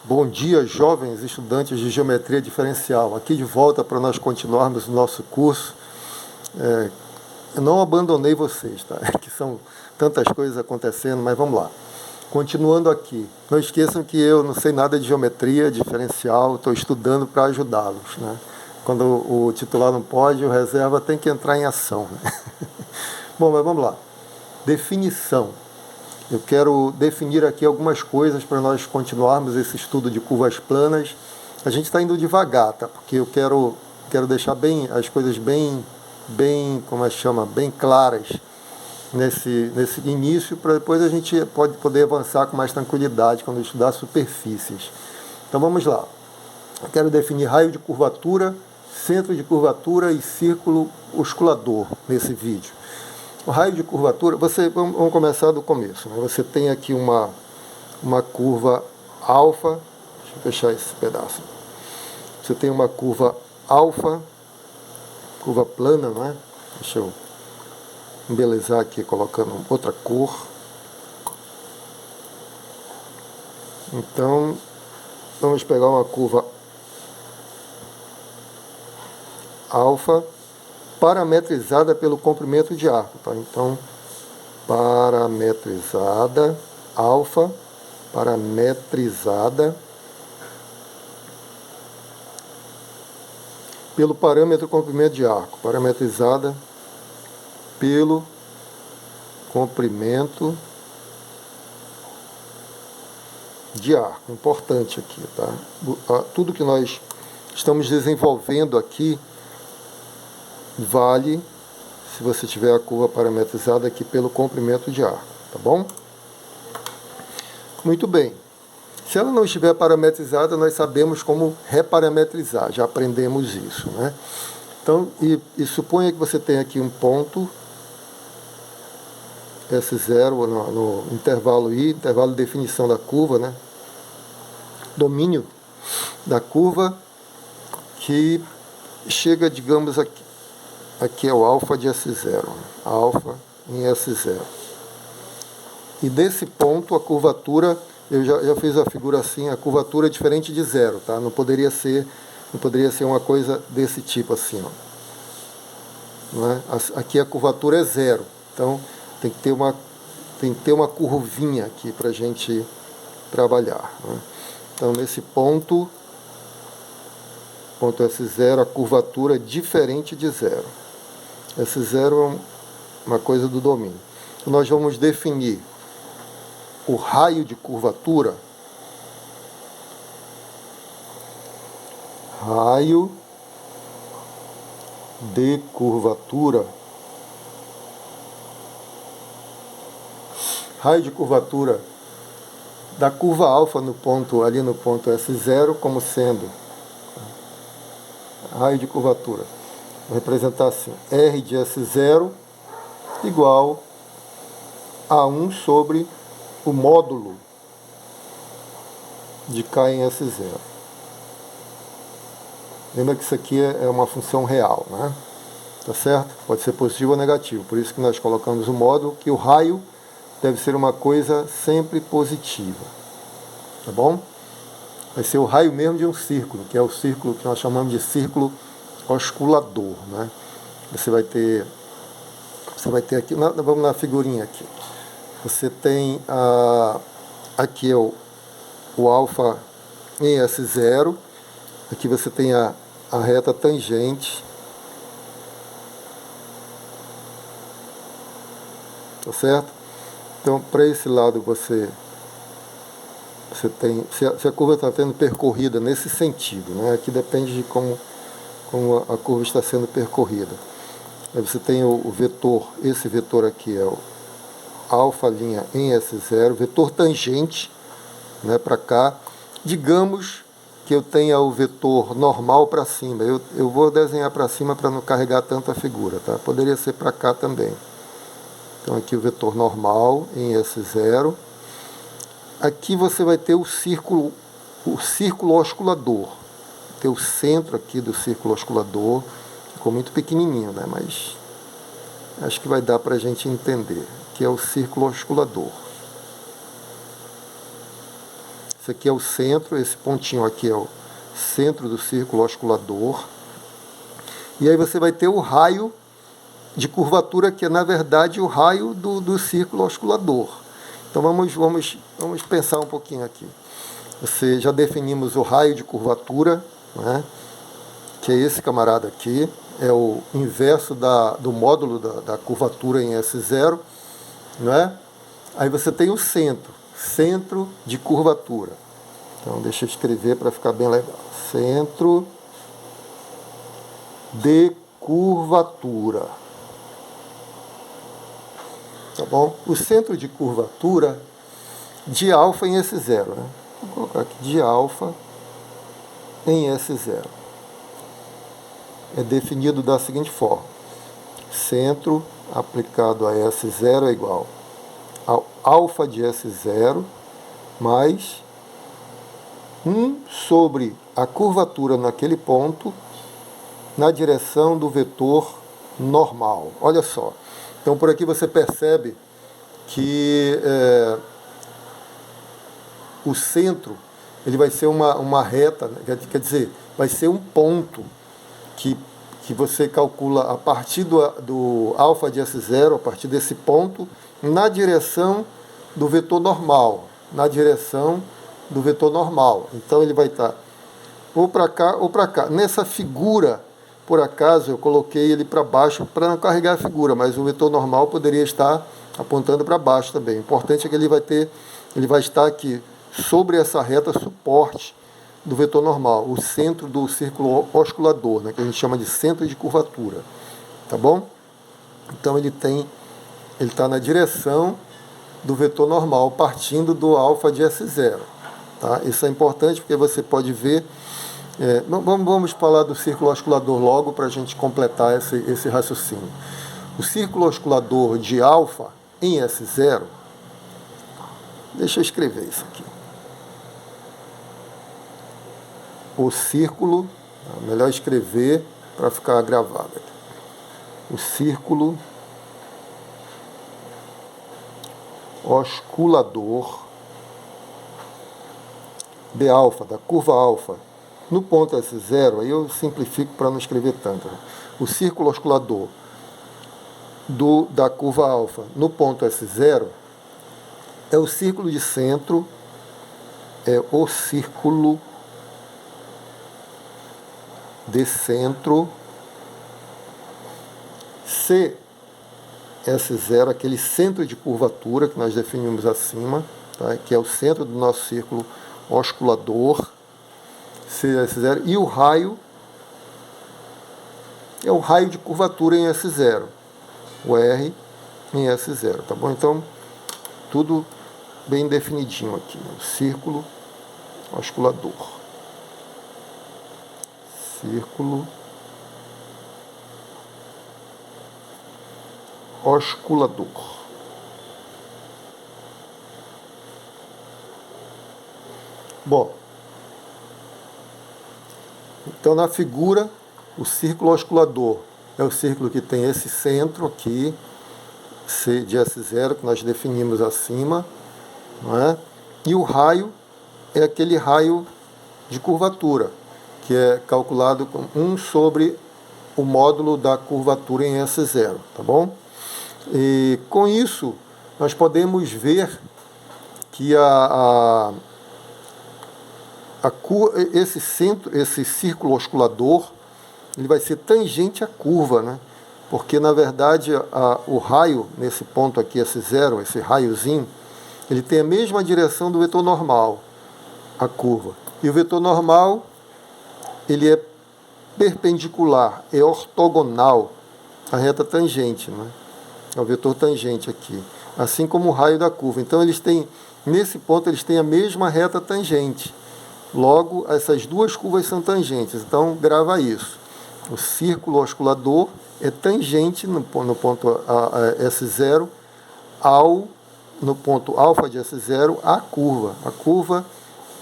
Bom dia, jovens estudantes de geometria diferencial. Aqui de volta para nós continuarmos o nosso curso. Eu não abandonei vocês, tá? Que são tantas coisas acontecendo, mas vamos lá. Continuando aqui. Não esqueçam que eu não sei nada de geometria diferencial, estou estudando para ajudá-los, né? Quando o titular não pode, o reserva tem que entrar em ação, né? Bom, mas vamos lá. Definição. Eu quero definir aqui algumas coisas para nós continuarmos esse estudo de curvas planas. A gente está indo devagar, tá? Porque eu quero deixar bem as coisas bem, como é que chama, bem claras nesse início, para depois a gente poder avançar com mais tranquilidade quando estudar superfícies. Então vamos lá. Eu quero definir raio de curvatura, centro de curvatura e círculo oscilador nesse vídeo. O raio de curvatura, vamos começar do começo, né? Você tem aqui uma curva alfa, deixa eu fechar esse pedaço. Você tem uma curva alfa, curva plana, não é? Deixa eu embelezar aqui colocando outra cor. Então, vamos pegar uma curva alfa, parametrizada pelo comprimento de arco, tá? Então, parametrizada, alfa, parametrizada pelo parâmetro comprimento de arco, parametrizada pelo comprimento de arco. Importante aqui, tá? Tudo que nós estamos desenvolvendo aqui vale se você tiver a curva parametrizada aqui pelo comprimento de arco, tá bom? Muito bem. Se ela não estiver parametrizada, nós sabemos como reparametrizar, já aprendemos isso, né? Então, e suponha que você tem aqui um ponto S0 no intervalo I, intervalo de definição da curva, né? Domínio da curva que chega, digamos, aqui é o alfa de S0, alfa em S0. E desse ponto a curvatura, eu já fiz a figura assim, a curvatura é diferente de zero, tá? Não poderia ser uma coisa desse tipo assim, ó. Não é? Aqui a curvatura é zero, então tem que ter uma curvinha aqui para a gente trabalhar, né? Então nesse ponto S0, a curvatura é diferente de zero. S0 é uma coisa do domínio. Então, nós vamos definir o raio de curvatura. Raio de curvatura. Raio de curvatura da curva alfa ali no ponto S0 como sendo raio de curvatura. Vou representar assim, R de S0 igual a 1 sobre o módulo de K em S0. Lembra que isso aqui é uma função real, né? Tá certo? Pode ser positivo ou negativo, por isso que nós colocamos o módulo, que o raio deve ser uma coisa sempre positiva. Tá bom? Vai ser o raio mesmo de um círculo, que é o círculo que nós chamamos de círculo oscilador, né? Você vai ter aqui, vamos na figurinha aqui. Você tem aqui é o alfa em S0, aqui você tem a reta tangente, tá certo? Então, para esse lado você tem, se a curva está sendo percorrida nesse sentido, né? Aqui depende de como a curva está sendo percorrida. Aí você tem o vetor, esse vetor aqui é o alfa' em S0, vetor tangente, né, para cá. Digamos que eu tenha o vetor normal para cima. Eu vou desenhar para cima para não carregar tanto a figura, tá? Poderia ser para cá também. Então aqui o vetor normal em S0. Aqui você vai ter o círculo oscilador. Ter o centro aqui do círculo oscilador. Ficou muito pequenininho, né? Mas acho que vai dar para a gente entender. Que é o círculo oscilador. Isso aqui é o centro, esse pontinho aqui é o centro do círculo osculador. E aí você vai ter o raio de curvatura, que é, na verdade, o raio do círculo osculador. Então, vamos pensar um pouquinho aqui. Já definimos o raio de curvatura, né, que é esse camarada aqui, é o inverso do módulo da curvatura em S0, né? Aí você tem o centro de curvatura. Então, deixa eu escrever para ficar bem legal. Centro de curvatura. Tá bom? O centro de curvatura de alfa em S0, né? Vou colocar aqui de alfa em S0. É definido da seguinte forma. Centro aplicado a S0 é igual ao alfa de S0 mais 1 sobre a curvatura naquele ponto na direção do vetor normal. Olha só. Então, por aqui você percebe que o centro ele vai ser uma reta, né? Quer dizer, vai ser um ponto que você calcula a partir do alfa de S0, a partir desse ponto, na direção do vetor normal. Na direção do vetor normal. Então, ele vai estar ou para cá ou para cá. Nessa figura, por acaso, eu coloquei ele para baixo para não carregar a figura, mas o vetor normal poderia estar apontando para baixo também. O importante é que ele vai estar aqui sobre essa reta suporte do vetor normal, o centro do círculo osculador, né, que a gente chama de centro de curvatura. Tá bom? Então ele está na direção do vetor normal, partindo do alfa de S0. Tá? Isso é importante porque você pode ver. Vamos falar do círculo osculador logo para a gente completar esse raciocínio. O círculo osculador de alfa em S0, deixa eu escrever isso aqui. O círculo, melhor escrever para ficar gravado aqui. O círculo osculador de alfa, da curva alfa, no ponto S0, aí eu simplifico para não escrever tanto. Né? O círculo osculador da curva alfa no ponto S0 é o círculo de centro, é o círculo de centro CS0, aquele centro de curvatura que nós definimos acima, tá? Que é o centro do nosso círculo osculador, CS0, e o raio é o raio de curvatura em S0, o R em S0, tá bom? Então, tudo bem definidinho aqui, né? O círculo osculador. Círculo osculador. Bom, então na figura, o círculo osculador é o círculo que tem esse centro aqui, C de S0, que nós definimos acima, não é? E o raio é aquele raio de curvatura, que é calculado com 1 sobre o módulo da curvatura em S0, tá bom? E com isso, nós podemos ver que esse círculo osculador, ele vai ser tangente à curva, né? Porque, na verdade, o raio, nesse ponto aqui, S0, esse raiozinho, ele tem a mesma direção do vetor normal, a curva. E o vetor normal, ele é perpendicular, é ortogonal à reta tangente, né? É o vetor tangente aqui. Assim como o raio da curva. Então, nesse ponto, eles têm a mesma reta tangente. Logo, essas duas curvas são tangentes. Então, grava isso. O círculo osculador é tangente no ponto S0 no ponto alfa de S0 à curva. A curva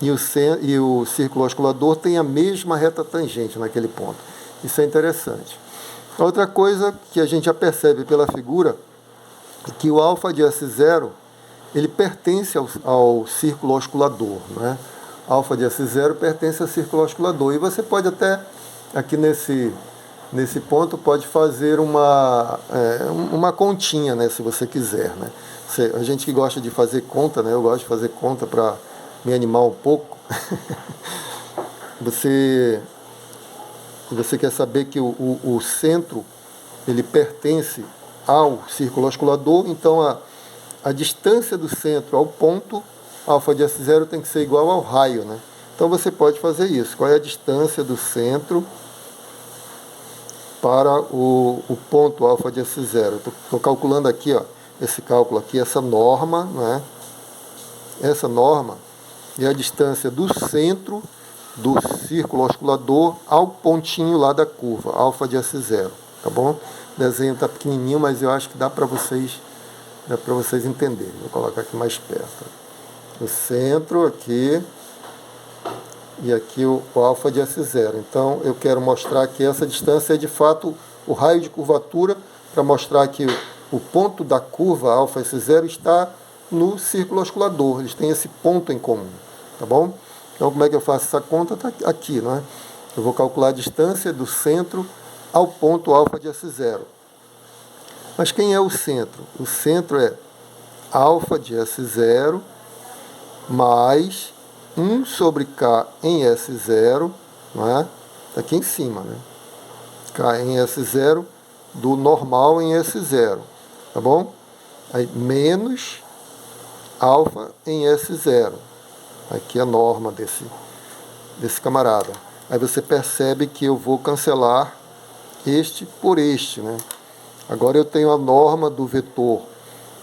e o círculo osculador têm a mesma reta tangente naquele ponto. Isso é interessante. Outra coisa que a gente já percebe pela figura é que o alfa de S0 ele pertence ao círculo oscilador, né? Alfa de S0 pertence ao círculo oscilador. E você pode até, aqui nesse ponto, pode fazer uma continha, né, se você quiser, né? A gente que gosta de fazer conta, né? Eu gosto de fazer conta para me animar um pouco. Você quer saber que o centro, ele pertence ao círculo oscilador, então a distância do centro ao ponto alfa de S0 tem que ser igual ao raio, né? Então você pode fazer isso. Qual é a distância do centro para o ponto alfa de S0? Estou calculando aqui, ó, esse cálculo aqui, essa norma, né? Essa norma é a distância do centro do círculo oscilador ao pontinho lá da curva, alfa de S0, tá bom? O desenho está pequenininho, mas eu acho que dá para vocês entenderem. Vou colocar aqui mais perto. O centro aqui e aqui o alfa de S0. Então, eu quero mostrar que essa distância é de fato o raio de curvatura, para mostrar que o ponto da curva alfa S0 está no círculo oscilador. Eles têm esse ponto em comum, tá bom? Então, como é que eu faço essa conta? Está aqui, não é? Eu vou calcular a distância do centro ao ponto alfa de S0. Mas quem é o centro? O centro é alfa de S0 mais 1 sobre K em S0, não é? Está aqui em cima, né? K em S0 do normal em S0, tá bom? Aí, menos alfa em S0. Aqui é a norma desse camarada. Aí você percebe que eu vou cancelar este por este, né? Agora eu tenho a norma do vetor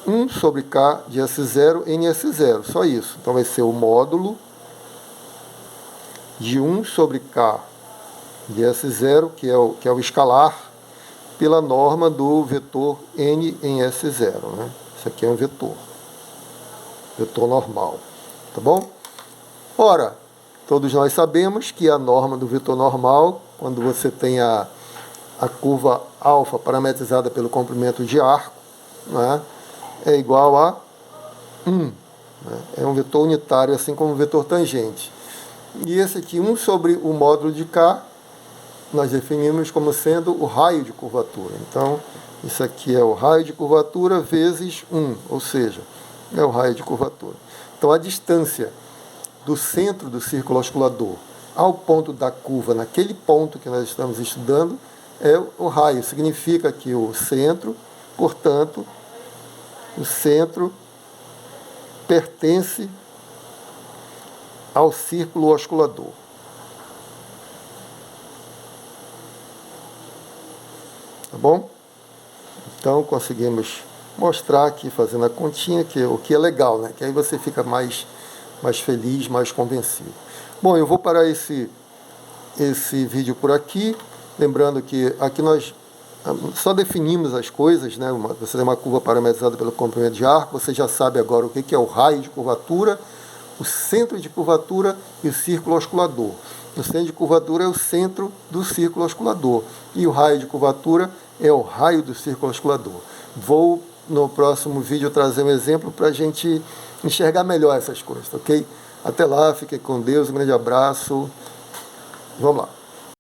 1 sobre K de S0 em S0, só isso. Então vai ser o módulo de 1 sobre K de S0, que é o escalar, pela norma do vetor N em S0, né? Isso aqui é um vetor normal, tá bom? Ora, todos nós sabemos que a norma do vetor normal, quando você tem a curva alfa parametrizada pelo comprimento de arco, né, é igual a 1. Né? É um vetor unitário, assim como o vetor tangente. E esse aqui, 1 sobre o módulo de K, nós definimos como sendo o raio de curvatura. Então, isso aqui é o raio de curvatura vezes 1, ou seja, é o raio de curvatura. Então, a distância do centro do círculo oscilador ao ponto da curva, naquele ponto que nós estamos estudando, é o raio. Significa que o centro, portanto, o centro pertence ao círculo oscilador. Tá bom? Então, conseguimos mostrar aqui, fazendo a continha, o que é legal, né? Que aí você fica mais feliz, mais convencido. Bom, eu vou parar esse vídeo por aqui. Lembrando que aqui nós só definimos as coisas, né? Você tem uma curva parametrizada pelo comprimento de arco, você já sabe agora o que é o raio de curvatura, o centro de curvatura e o círculo oscilador. O centro de curvatura é o centro do círculo oscilador e o raio de curvatura é o raio do círculo oscilador. Vou, no próximo vídeo, trazer um exemplo para a gente enxergar melhor essas coisas, ok? Até lá, fique com Deus, um grande abraço. Vamos lá.